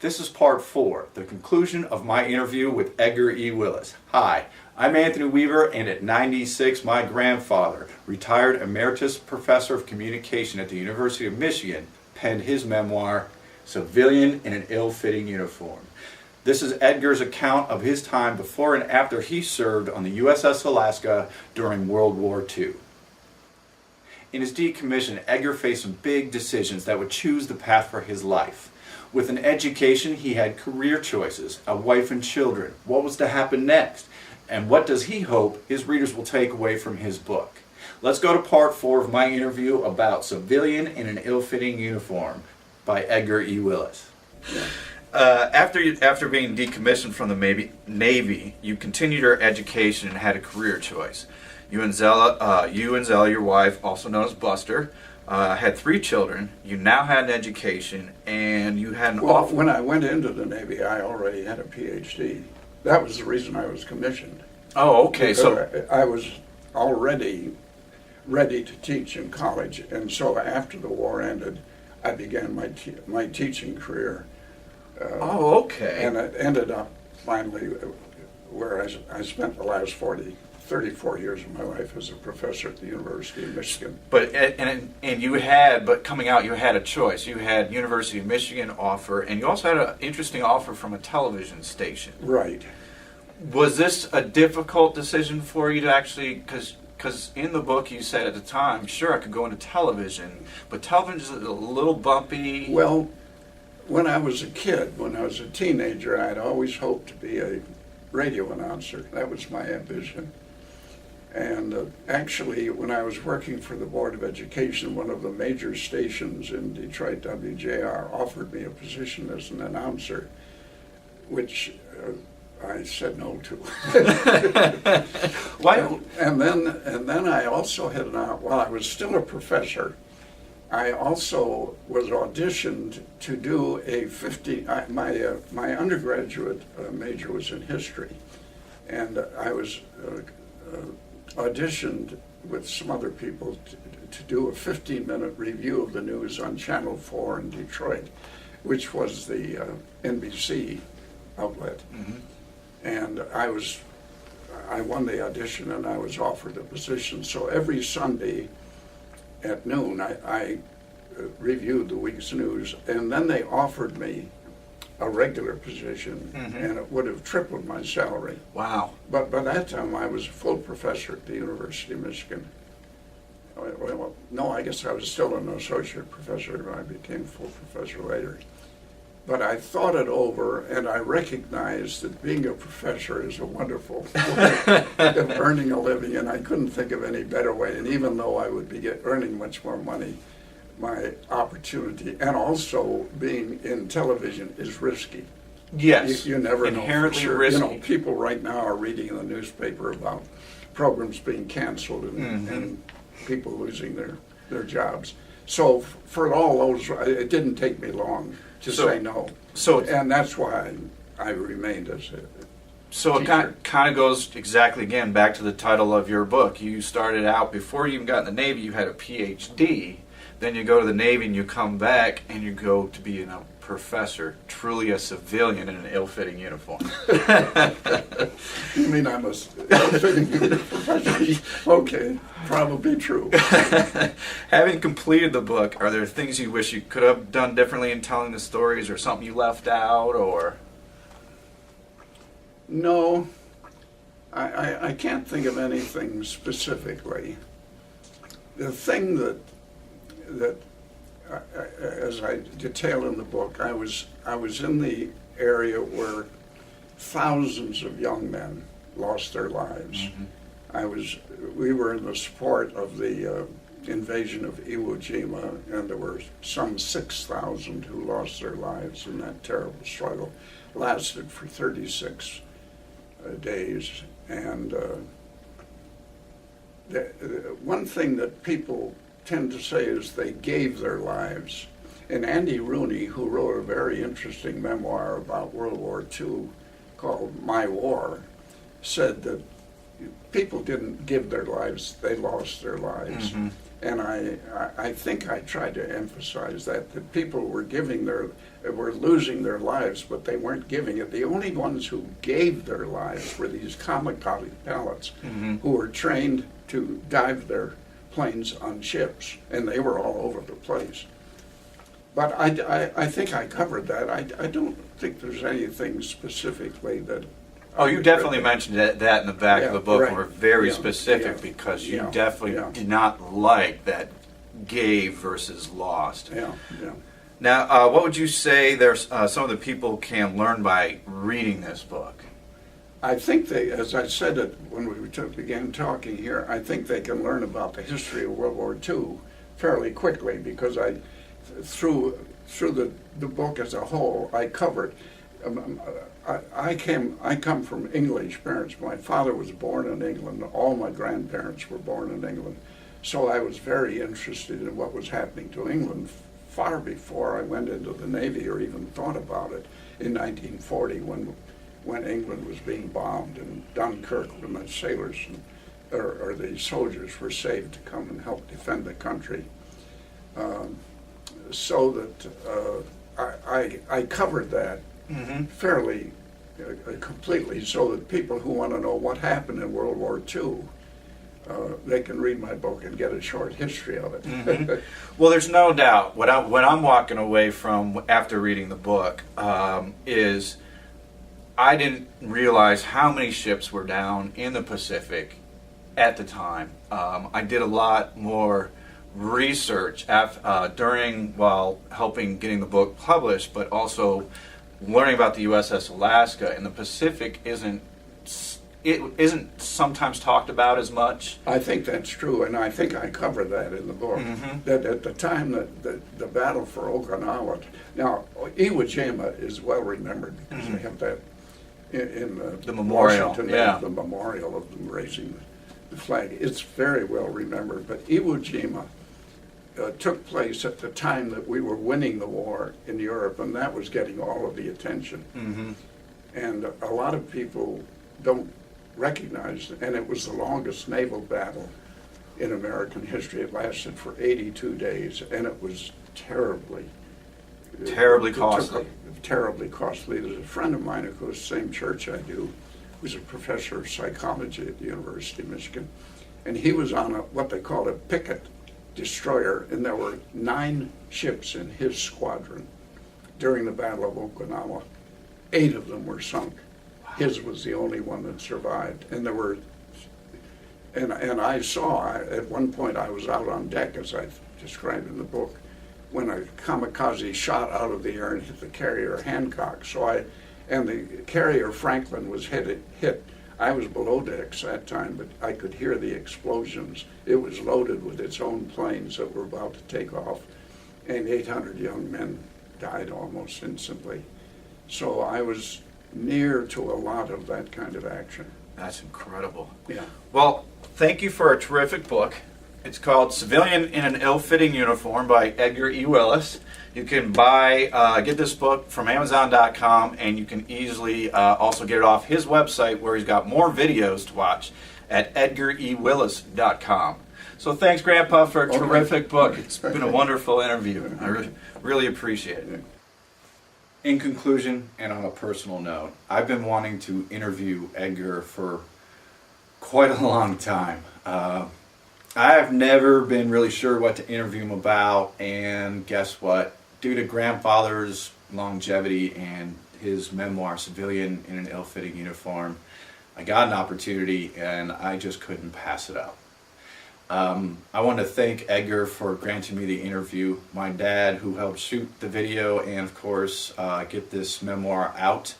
This is part 4, the conclusion of my interview with Edgar E. Willis. Hi, I'm Anthony Weaver, and at 96, my grandfather, retired Emeritus Professor of Communication at the University of Michigan, penned his memoir, Civilian in an Ill-Fitting Uniform. This is Edgar's account of his time before and after he served on the USS Alaska during World War II. In his decommission, Edgar faced some big decisions that would choose the path for his life. With an education, he had career choices, a wife and children. What was to happen next? And what does he hope his readers will take away from his book? Let's go to part 4 of my interview about Civilian in an Ill-Fitting Uniform by Edgar E. Willis. After being decommissioned from the Navy, you continued your education and had a career choice. You and Zella, your wife, also known as Buster, had 3 children. You now had an education, and you had an offer. When I went into the Navy, I already had a PhD. That was the reason I was commissioned. Oh, okay. Because So I was already ready to teach in college, and so after the war ended, I began my teaching career. oh, okay. And it ended up finally where I spent the last 34 years of my life as a professor at the University of Michigan. But but coming out, you had a choice. You had University of Michigan offer, and you also had an interesting offer from a television station. Right. Was this a difficult decision for you to actually, because in the book you said at the time, sure, I could go into television, but television is a little bumpy. Well, when I was a kid, when I was a teenager, I'd always hoped to be a radio announcer. That was my ambition. And actually, when I was working for the Board of Education, one of the major stations in Detroit, WJR, offered me a position as an announcer, which I said no to. Why? And then I also had while I was still a professor, I also was auditioned to do my undergraduate major was in history, and I was auditioned with some other people to do a 15-minute review of the news on Channel 4 in Detroit, which was the NBC outlet. Mm-hmm. And I won the audition, and I was offered the position. So every Sunday at noon, I reviewed the week's news, and then they offered me a regular position, mm-hmm. and it would have tripled my salary. Wow. But by that time, I was a full professor at the University of Michigan. Well, no, I guess I was still an associate professor, and I became full professor later. But I thought it over, and I recognized that being a professor is a wonderful way of earning a living, and I couldn't think of any better way. And even though I would be earning much more money, my opportunity, and also being in television, is risky. Yes, you never inherently know for sure. risky. You know, people right now are reading in the newspaper about programs being canceled and, mm-hmm. and people losing their jobs. So for all those, it didn't take me long to say no. And that's why I remained as a So teacher. It kind of goes exactly again back to the title of your book. You started out, before you even got in the Navy, you had a PhD. Then you go to the Navy and you come back and you go to be a professor, truly a civilian in an ill-fitting uniform. You mean I'm a ill-fitting professor? Okay, probably true. Having completed the book, are there things you wish you could have done differently in telling the stories, or something you left out, or? No, I can't think of anything specifically. The thing that as I detail in the book, I was in the area where thousands of young men lost their lives. Mm-hmm. We were in the support of the invasion of Iwo Jima, and there were some 6,000 who lost their lives in that terrible struggle. It lasted for 36 days, and one thing that people tend to say is they gave their lives. And Andy Rooney, who wrote a very interesting memoir about World War II called My War, said that people didn't give their lives, they lost their lives. Mm-hmm. And I think I tried to emphasize that people were were losing their lives, but they weren't giving it. The only ones who gave their lives were these kamikaze pilots who were trained to dive their planes on ships, and they were all over the place. But I think I covered that. I don't think there's anything specifically that. Oh, you definitely mentioned that in the back of the book. Right. Were very specific because you definitely did not like that gave versus lost. Yeah. Now, what would you say there's some of the people can learn by reading this book? I think they, as I said it when we began talking here, I think they can learn about the history of World War II fairly quickly, because through the book as a whole, I covered. I come from English parents. My father was born in England. All my grandparents were born in England. So I was very interested in what was happening to England far before I went into the Navy or even thought about it in 1940 when England was being bombed in Dunkirk, when the sailors or the soldiers were saved to come and help defend the country. So that I covered that fairly completely, so that people who want to know what happened in World War II, they can read my book and get a short history of it. Well, there's no doubt what I'm walking away from after reading the book is I didn't realize how many ships were down in the Pacific at the time. I did a lot more research while helping getting the book published, but also learning about the USS Alaska. And the Pacific isn't sometimes talked about as much. I think that's true, and I think I cover that in the book. That at the time that the battle for Okinawa, now Iwo Jima is well remembered because they have that in the memorial. Washington, the memorial of them raising the flag. It's very well remembered, but Iwo Jima took place at the time that we were winning the war in Europe, and that was getting all of the attention. And a lot of people don't recognize, and it was the longest naval battle in American history. It lasted for 82 days, and it was terribly costly. Terribly costly. There's a friend of mine who goes to the same church I do, who's a professor of psychology at the University of Michigan, and he was on what they called a picket destroyer, and there were 9 ships in his squadron during the Battle of Okinawa. 8 of them were sunk. His was the only one that survived, and there were. And I saw at one point I was out on deck, as I described in the book, when a kamikaze shot out of the air and hit the carrier Hancock. And the carrier Franklin was hit. I was below decks that time, but I could hear the explosions. It was loaded with its own planes that were about to take off, and 800 young men died almost instantly. So I was near to a lot of that kind of action. That's incredible. Yeah. Well, thank you for a terrific book. It's called Civilian in an Ill-Fitting Uniform by Edgar E. Willis. You can get this book from Amazon.com, and you can easily also get it off his website, where he's got more videos to watch at EdgarEWillis.com. So thanks, Grandpa, for a terrific book. It's been a wonderful interview. I really appreciate it. In conclusion, and on a personal note, I've been wanting to interview Edgar for quite a long time. I've never been really sure what to interview him about, and guess what? Due to Grandfather's longevity and his memoir, Civilian in an Ill-Fitting Uniform, I got an opportunity and I just couldn't pass it up. I want to thank Edgar for granting me the interview, my dad who helped shoot the video and of course get this memoir out,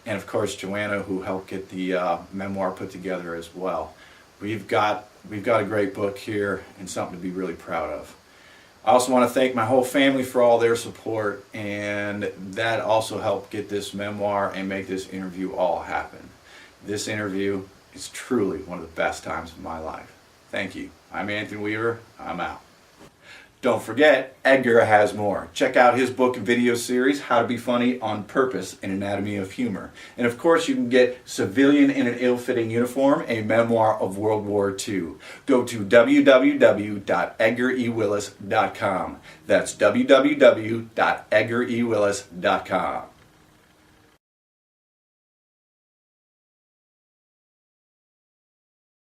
and of course Joanna who helped get the memoir put together as well. We've got a great book here and something to be really proud of. I also want to thank my whole family for all their support, and that also helped get this memoir and make this interview all happen. This interview is truly one of the best times of my life. Thank you. I'm Anthony Weaver. I'm out. Don't forget, Edgar has more. Check out his book and video series, How to Be Funny on Purpose, An Anatomy of Humor. And of course, you can get Civilian in an Ill-Fitting Uniform, a memoir of World War II. Go to www.edgarewillis.com. That's www.edgarewillis.com.